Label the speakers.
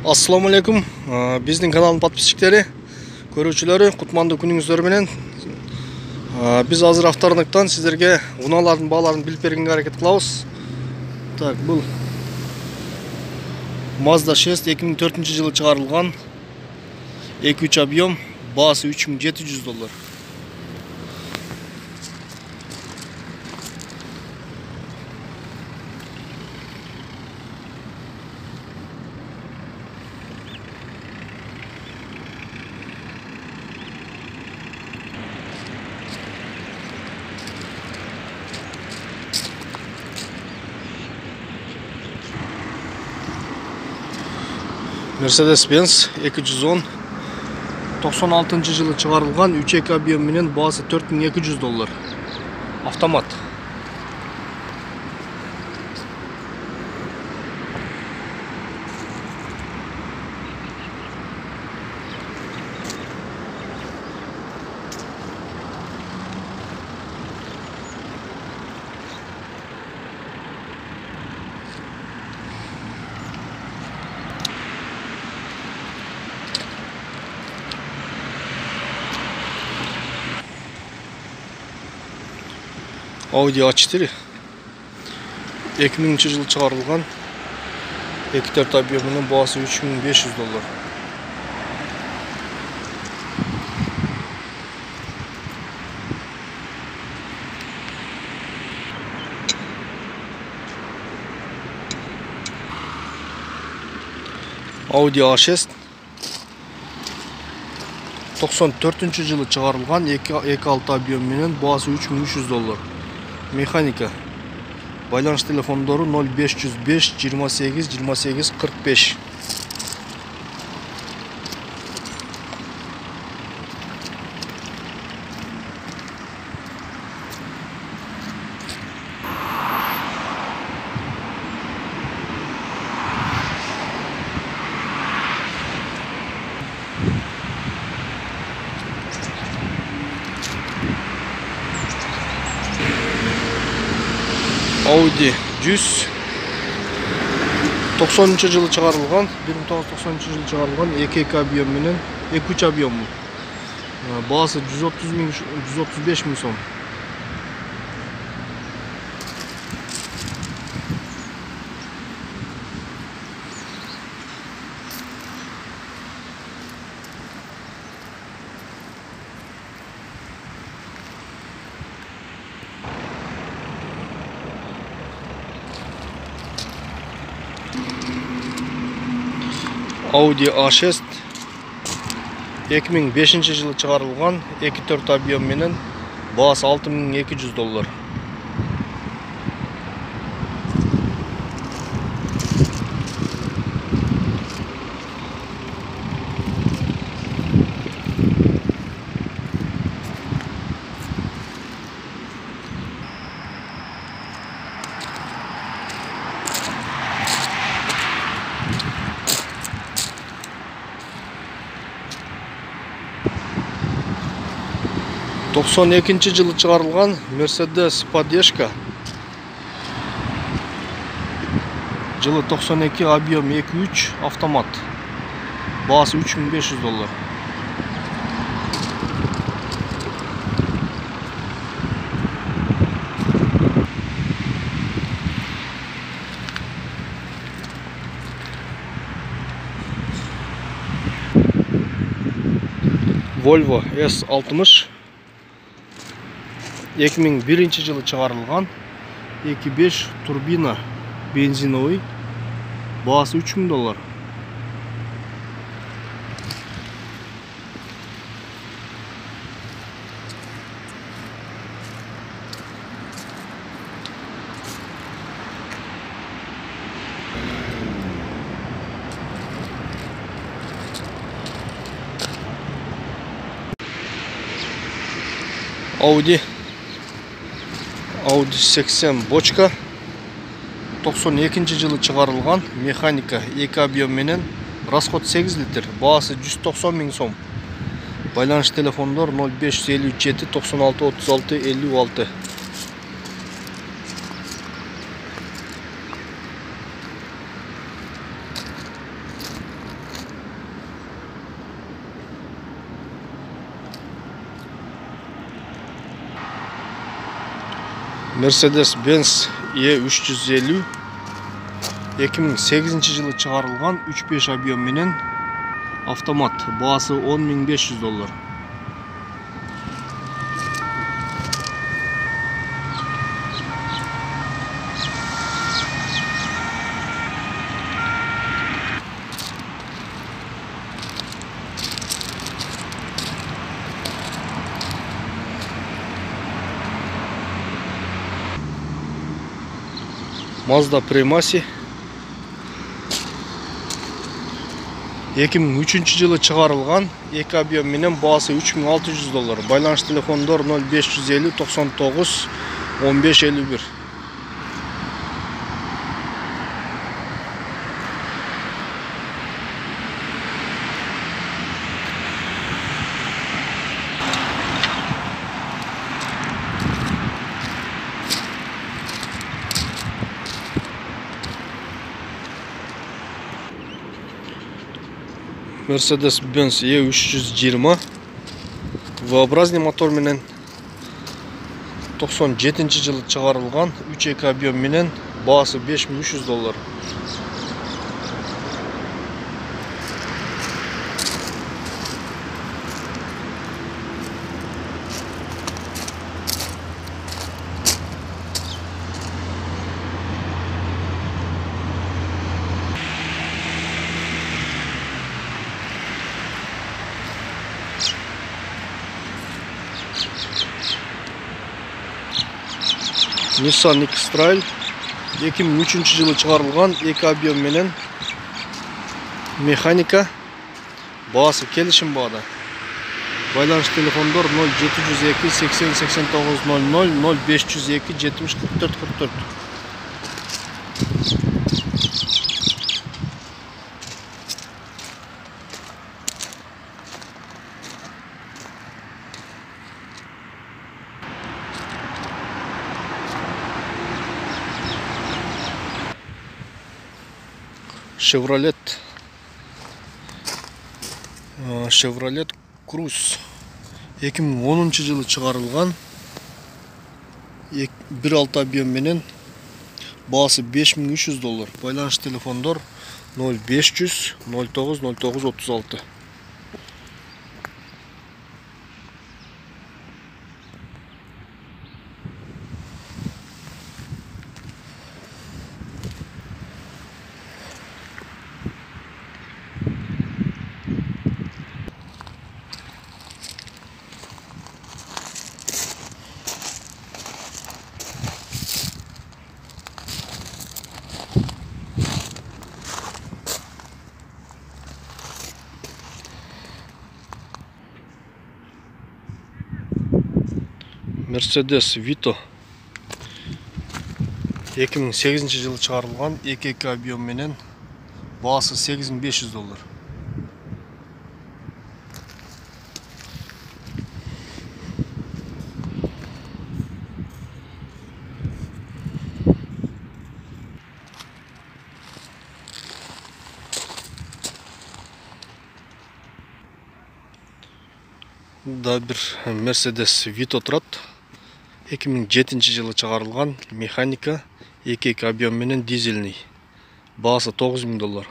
Speaker 1: Assalamu alaikum. Биздин каналдын подписчиктери, көрүүчүлөрү, кутмандуу күнүңүздөр менен. Биз азыр авторынктан сиздерге унаалардын бааларын билип бергенге аракет кылабыз. Так, бул Mazda 6 2004-жылы чыгарылган 2.3 объем, баасы $3700. Mercedes-Benz 210 96-жылы чыгарылган 3.2 объем менен баасы $4200. Автомат. Audi A4 2000-жылы чыгарылган 2.4 объемунун баасы $3500. Audi A6 94-жылы чыгарылган 2.6 объем менен баасы $3300. Механика. Байланыш телефондору 0505 28 28 45. Audi 100 90-жылы чыгарылган 1990-жылы чыгарылган 2.2 объем менен 2.3 объем. Баасы 135 миң сом. Audi A6 2005-жылы чыгарылган 2.4 объем менен баасы $6200. жылы чыгарылган Mercedes Поддержка жылы 92 объем 2.3 автомат. Баасы $3500. Volvo S60 2001-жылы чыгарылган 2.5 турбина бензиновый, баасы $3000. Audi 80 бочка 92-жылы чыгарылган механика 2 объем менен расход 8 литр, баасы 190 миң сом. Байланыш телефондор 0557 96 36 56. Mercedes-Benz E350 2008 жылы чыгарылган 3.5 объем менен автомат. Баасы $10.500. Mazda Premasi 2003 жылы чыгарылган 2 объем менен баасы $3.600. Байланыш телефондор 0550 99 1551. Mercedes-Benz E320 V-образный мотор менен 97 жылы чыгарылган 3.2 объем менен баасы $5.300. Nissan X-Trail 2003 жылы чыгарылган 2 объем менен механика, баасы келишим баада. Байланыш телефондор 0702 80 89 00 0502 70 44 44. Chevrolet Cruze 2010 жылы чыгарылган 1.6 объем менен баасы $5.300. Байланыш телефондор 0500 09 09 36. Mercedes Vito 2008 жылы чыгарылган 2.2 объем менен баасы $8.500. Да бир Mercedes Vito турат. 2007 жылы чыгарылган механика 2.2 объем менен дизельный. Баасы $9.000.